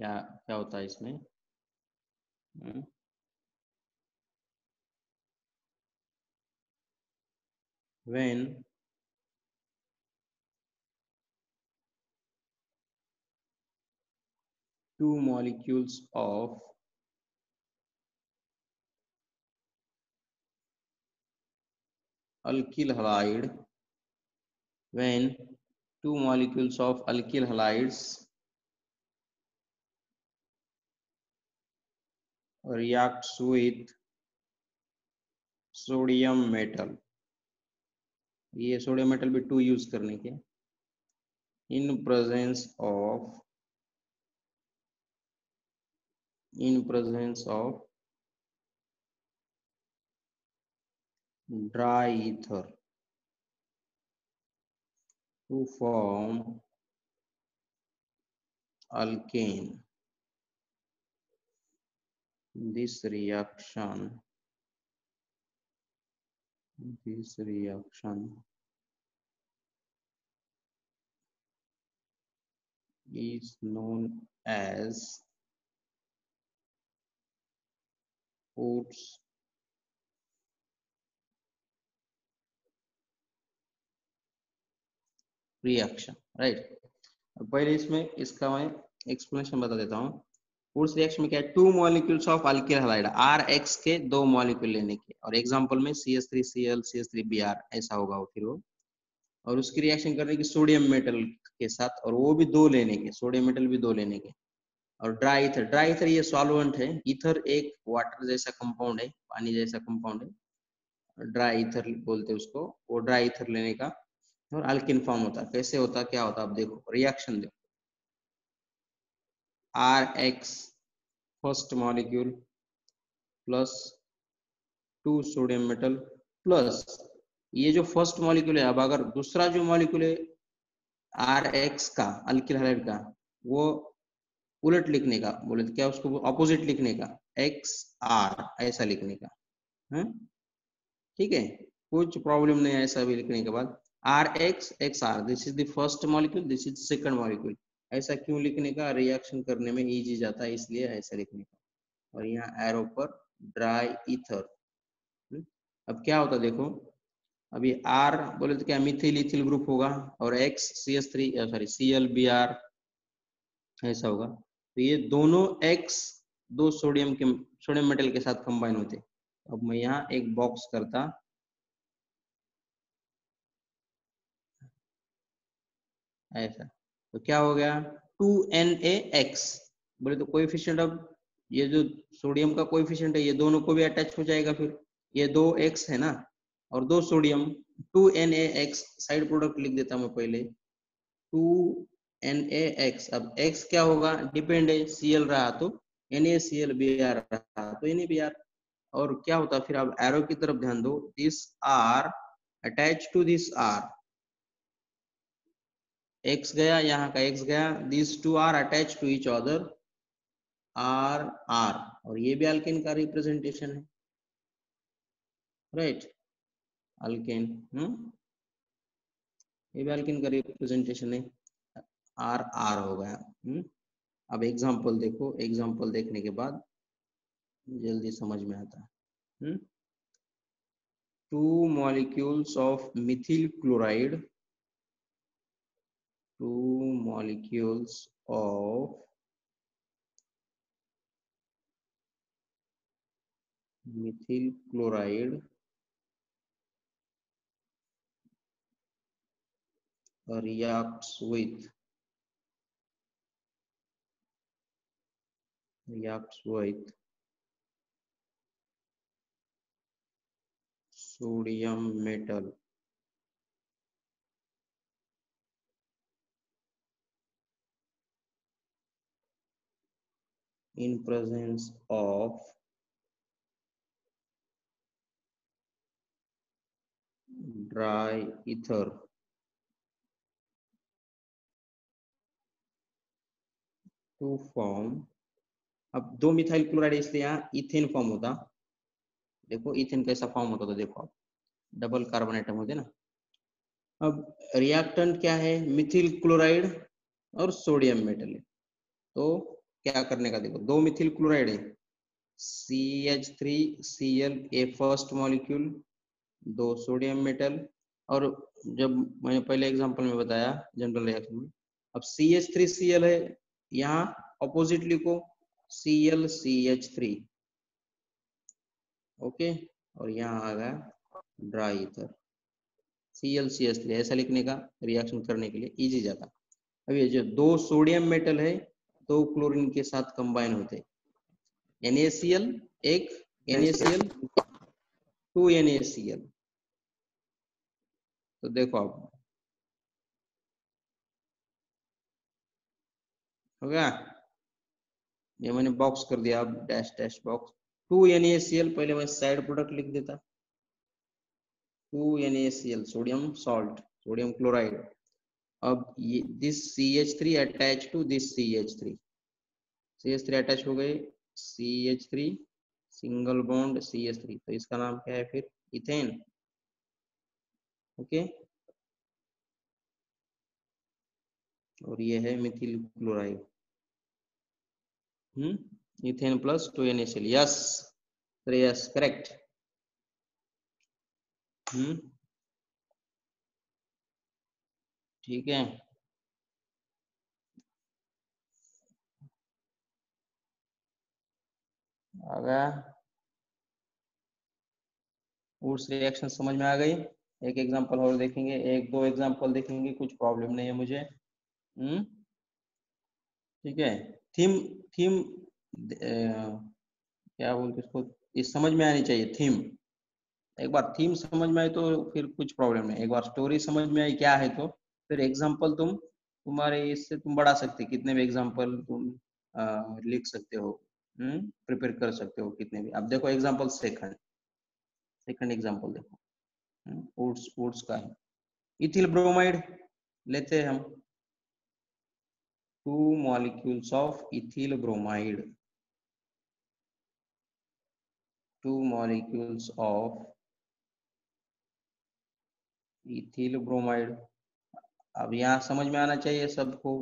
क्या क्या होता है इसमें? when two molecules of alkyl halide, when two molecules of alkyl halides reacts with sodium metal, ये सोडियम मेटल भी 2 यूज करने के, in presence of dry ether to form alkane. This reaction is known as Wurtz reaction, right? पहले इसमें इसका मैं explanation बता देता हूँ। वुर्ट्ज रिएक्शन में क्या है, 2 molecules of alkyl halide RX के 2 मॉलिक्यूल लेने के, और एग्जांपल में CH3Cl CH3Br ऐसा होगा वो, फिर वो और उसकी रिएक्शन करने की सोडियम मेटल के साथ, और वो भी 2 लेने के, सोडियम मेटल भी 2 लेने के। और ड्राई ईथर ये सॉल्वेंट है, ईथर एक वाटर जैसा कंपाउंड है, पानी जैसा कंपाउंड है, ड्राई ईथर बोलते हैं उसको। वो ड्राई ईथर लेने का और अल्किन फॉर्म होता है। कैसे होता, क्या होता, आप देखो रिएक्शन देखो। RX first molecule plus 2 sodium metal plus ये जो फर्स्ट मॉलिक्यूल है, अब अगर दूसरा जो मॉलिक्यूल है RX का, अल्किल हैलाइड का, वो उलट लिखने का बोले तो क्या, उसको ऑपोजिट लिखने का, XR ऐसा लिखने का है, ठीक है, कुछ प्रॉब्लम नहीं है ऐसा भी लिखने के बाद। RX XR, this is the first molecule, this is second molecule, ऐसा क्यों लिखने का, रिएक्शन करने में इजी जाता है इसलिए ऐसा लिखने का। और यहाँ एरो पर ड्राई ईथर। अब क्या होता देखो, अभी R बोले तो क्या, मिथिल इथिल ग्रुप होगा, और X CH3 सॉरी ClBr ऐसा होगा। तो ये दोनों X 2 सोडियम मेटल के साथ कंबाइन होते। अब मैं यहाँ एक बॉक्स करता, ऐसा, तो क्या हो गया 2NaX, बोले तो कोएफिशिएंट, अब ये जो सोडियम का कोएफिशिएंट है ये दोनों को भी अटैच हो जाएगा, फिर ये 2X है ना और 2 सोडियम, 2NaX, साइड प्रोडक्ट लिख देता मैं पहले, 2NaX। अब X क्या होगा, डिपेंड है, Cl रहा तो NaClBr रहा तो NaBr। और क्या होता फिर, अब एरो की तरफ ध्यान दो, this R attach to this R, X गया, यहाँ का X गया, this 2 R attach to each other R R, और ये भी अल्केन का रिप्रेजेंटेशन है, राइट, अल्केन, ये भी अल्केन का रिप्रेजेंटेशन है, R R हो गया। अब एग्जांपल देखो, एग्जांपल देखने के बाद जल्दी समझ में आता है। 2 molecules of methyl chloride, 2 molecules of methyl chloride reacts with sodium metal in presence of dry ether to form। अब 2 मिथाइल क्लोराइड इसलिए यहाँ इथेन फॉर्म होता, देखो इथेन कैसा फॉर्म होता, तो देखो डबल कार्बन एटम होते ना। अब रिएक्टेंट क्या है, मिथिल क्लोराइड और सोडियम मेटल है, तो क्या करने का, देखो दो मिथिल क्लोराइड है, CH3Cl ए फर्स्ट मॉलिक्यूल, दो सोडियम मेटल, और जब मैंने पहले एग्जांपल में बताया जनरल रिएक्शन में, अब CH3Cl है, यहाँ अपोजिट लिखो ClCH3, ओके, और यहाँ आ गया ड्राई ईथर ClCH3, ऐसा लिखने का रिएक्शन करने के लिए इजी जाता। अब ये जो दो सोडियम मेटल है दो क्लोरीन के साथ कंबाइन होते हैं, NaCl एक, NaCl, 2NaCl, तो देखो आप हो गया, ये मैंने बॉक्स कर दिया, अब डैश डैश बॉक्स, 2NaCl, पहले मैं साइड प्रोडक्ट लिख देता, 2NaCl sodium salt, sodium chloride, अब ये this CH3 attach to this CH3 attach हो गए, CH3 सिंगल बॉन्ड CH3, तो इसका नाम क्या है फिर, इथेन, ओके, और ये है Mithil chloride, ethane plus 2NaCl, yes, yes correct, ठीक है, आ गया, उस रिएक्शन समझ में आ गई। एक एग्जांपल और देखेंगे, एक दो एग्जांपल देखेंगे, कुछ प्रॉब्लम नहीं है मुझे, ठीक है, थीम, थीम क्या बोलते इसको, ये समझ में आनी चाहिए थीम, एक बार थीम समझ में आई तो फिर कुछ प्रॉब्लम नहीं, एक बार स्टोरी समझ में आई क्या है तो फिर एग्जांपल तुम तुम्हारे इससे तुम बढ़ा सकते, कितने भी एग्जांपल तुम लिख सकते हो, प्रिपेयर कर सकते हो कितने भी। अब देखो एग्जांपल सेकंड, सेकंड एग्जांपल देखो, वुड्स वुड्स का है, इथिल ब्रोमाइड लेते हैं हम, two molecules of ethyl bromide, two molecules of ethyl bromide, अब यहाँ समझ में आना चाहिए सबको,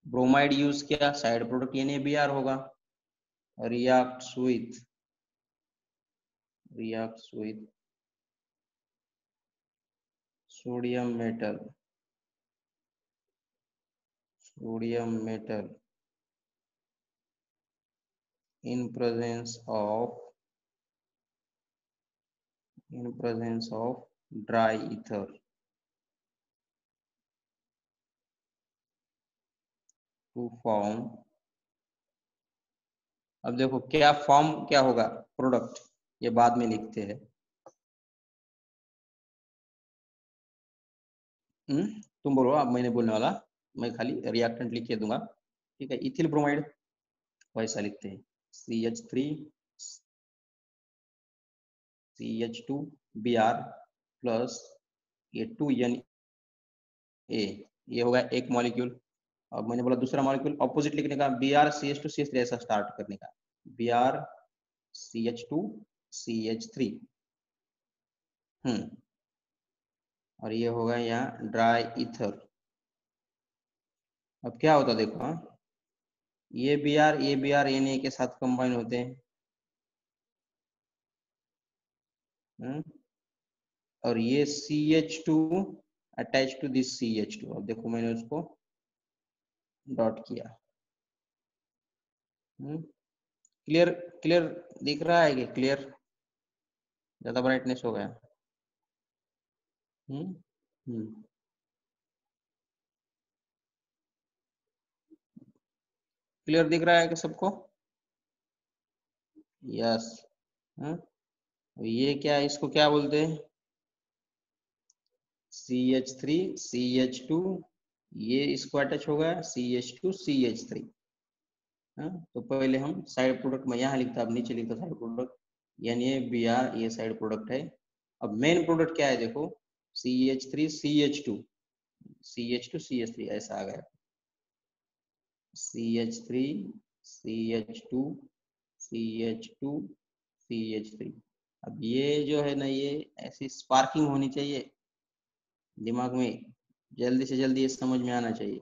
ब्रोमाइड यूज किया, साइड प्रोडक्ट NaBr होगा, reacts with, reacts with sodium metal, sodium metal in presence of, in presence of dry ether to form, अब देखो क्या फॉर्म क्या होगा, प्रोडक्ट, ये बाद में लिखते हैं, तुम बोलो, अब मैंने बोलने वाला, मैं खाली रिएक्टेंट लिख के दूंगा, ठीक है, इथिल ब्रोमाइड वैसा लिखते हैं, CH3 CH2Br प्लस ये 2Na, ये होगा एक मॉलिक्यूल, अब मैंने बोला दूसरा मॉलिक्यूल अपोजिट लिखने का, Br CH2CH3 ऐसा स्टार्ट करने का, Br CH2CH3, और ये होगा यहाँ ड्राई ईथर, अब क्या होता देखो, ये Br Na के साथ कंबाइन होते हैं, और ये CH2 attach to this CH2, अब देखो मैंने उसको डॉट किया, क्लियर, क्लियर दिख रहा है कि क्लियर, ज्यादा ब्राइटनेस हो गया, क्लियर दिख रहा है कि सबको, यस, ये क्या, इसको क्या बोलते हैं, CH3 CH2, ये इसको अटैच होगा CH2 CH3, तो पहले हम साइड प्रोडक्ट में यहाँ लिखता, अब नीचे लिखता साइड प्रोडक्ट, NaBr, ये साइड प्रोडक्ट है, अब मेन प्रोडक्ट क्या है देखो, CH3 CH2, CH2 CH3 ऐसा आ गया, CH3 CH2 CH2 CH3, अब ये जो है ना, ये ऐसी स्पार्किंग होनी चाहिए दिमाग में, जल्दी से जल्दी ये समझ में आना चाहिए,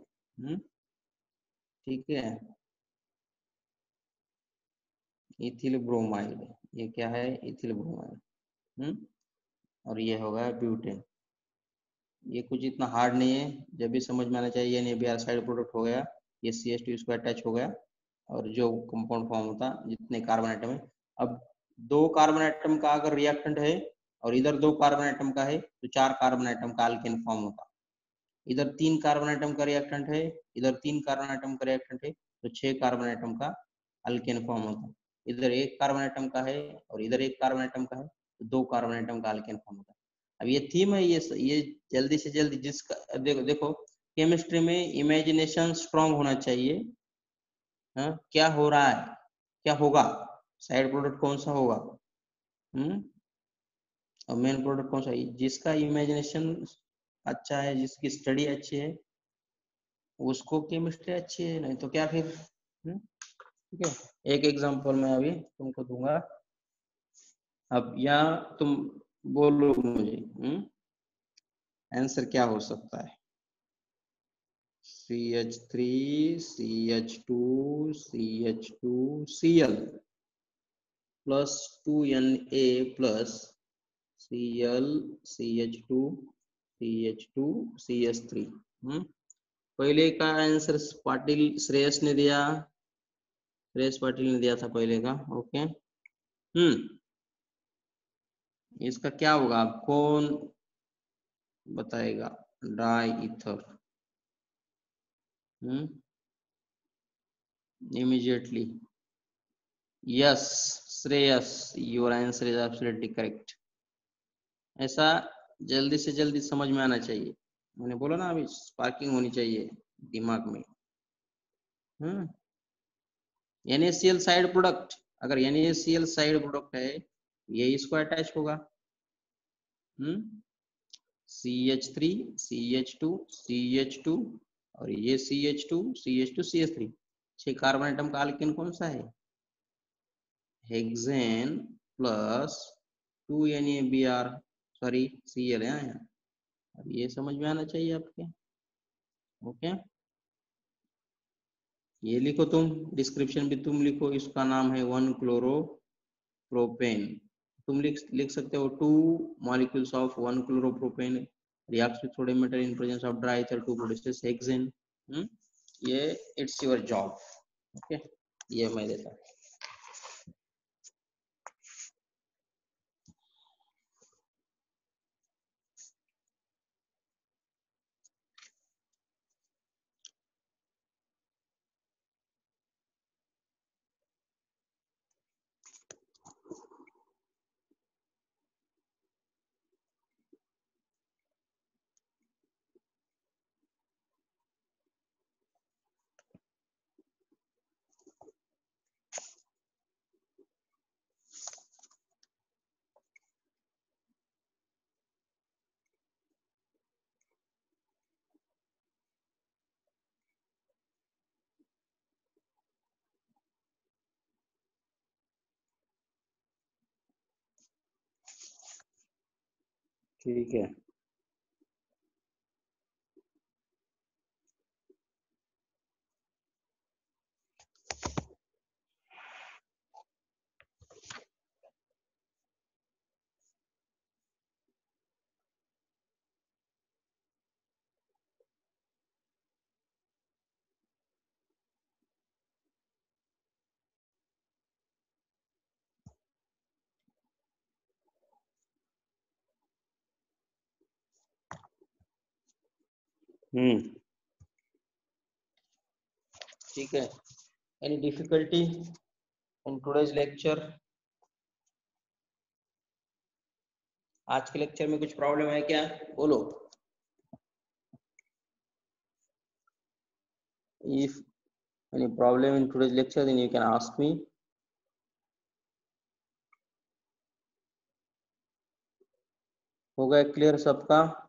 ठीक है, इथिल ब्रोमाइड, ये क्या है, इथिल ब्रोमाइड। और ये होगा ब्यूटेन। ये कुछ इतना हार्ड नहीं है, जब भी समझ में आना चाहिए। NaBr साइड प्रोडक्ट हो गया, ये CH2 इसको अटैच हो गया, और जो कंपाउंड फॉर्म होता जितने कार्बन आइटम है। अब 2 कार्बन आइटम का अगर रिएक्टेंट है और इधर 2 कार्बन आइटम का है तो 4 कार्बन आइटम का अल्केन फॉर्म होता। इधर 3 कार्बन आइटम का रिएक्टेंट है, इधर 3 कार्बन आइटम का रिएक्टेंट है तो 6 कार्बन आइटम का अल्केन फॉर्म होता। इधर 1 कार्बन आइटम का है और इधर 1 कार्बन आइटम का है तो 2 कार्बन आइटम का अल्केन फॉर्म होता। अब ये थीम है, ये जल्दी से जल्दी जिसका देखो केमिस्ट्री में इमेजिनेशन स्ट्रांग होना चाहिए। हाँ, क्या हो रहा है, क्या होगा, साइड प्रोडक्ट कौन सा होगा, और मेन प्रोडक्ट कौन सा है। जिसका इमेजिनेशन अच्छा है, जिसकी स्टडी अच्छी है, उसको केमिस्ट्री अच्छी है, नहीं तो क्या फिर। ठीक है, एक एग्जांपल मैं अभी तुमको दूंगा। अब यहाँ तुम बोलो मुझे आंसर क्या हो सकता है। CH3 CH2 CH2 Cl plus 2Na plus Cl CH2 CH2 CH3। पहले का आंसर पाटिल श्रेयस ने दिया, श्रेयस पाटिल ने दिया था पहले का। ओके, इसका क्या होगा, कौन बताएगा। Di ether, immediately. Yes Shreyas, your answer is absolutely correct. ऐसा जल्दी से जल्दी समझ में आना चाहिए। मैंने बोला ना, अभी स्पार्किंग होनी चाहिए दिमाग में। NaCl साइड प्रोडक्ट, अगर NaCl साइड प्रोडक्ट है, ये इसको अटैच होगा। CH3 CH2 CH2 और ये CH2 CH2 CH3, 6 carbon atom का अल्केन कौन सा है, hexane plus 2NaBr, sorry Cl है यहाँ। अब ये समझ में आना चाहिए आपके। ओके, ये लिखो तुम, डिस्क्रिप्शन भी तुम लिखो, इसका नाम है 1-क्लोरोप्रोपेन। तुम लिख सकते हो 2 molecules of 1-क्लोरोप्रोपेन reacts with sodium metal in presence of dry ether to produce hexane। ये इट्स योर जॉब। ओके, ये मैं देता हूँ। ठीक है, ठीक है। Any difficulty in today's lecture? आज के लेक्चर में कुछ प्रॉब्लम है क्या, बोलो। If any problem in today's lecture then you can ask me. हो गया क्लियर सबका?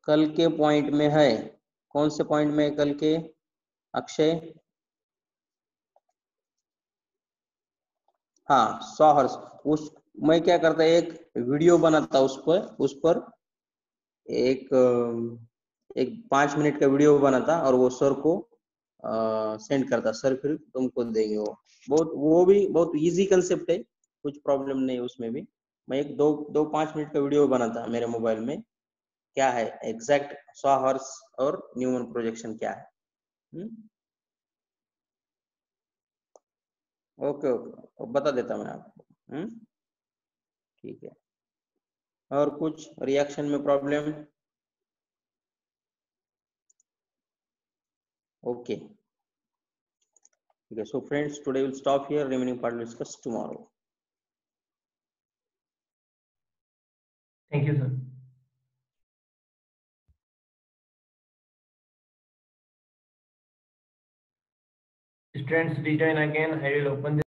कल के पॉइंट में है, कौन से पॉइंट में है कल के, अक्षय? हाँ, सॉहर्स। उस मैं क्या करता, एक वीडियो बनाता उस पर एक 5 मिनट का वीडियो बनाता और वो सर को सेंड करता सर, फिर तुमको देंगे वो भी बहुत इजी कंसेप्ट है, कुछ प्रॉब्लम नहीं उसमें भी। मैं एक 5 मिनट का वीडियो बना था मेरे मोबाइल में, क्या है एग्जैक्ट स्वाहर्स और न्यूमन प्रोजेक्शन क्या है। ओके ओके, बता देता मैं आपको। ठीक है, और कुछ रिएक्शन में प्रॉब्लम? ओके, ठीक है। So friends, today will stop here, remaining part will discuss tomorrow. Thank you, sir. Students, rejoin again. I will open the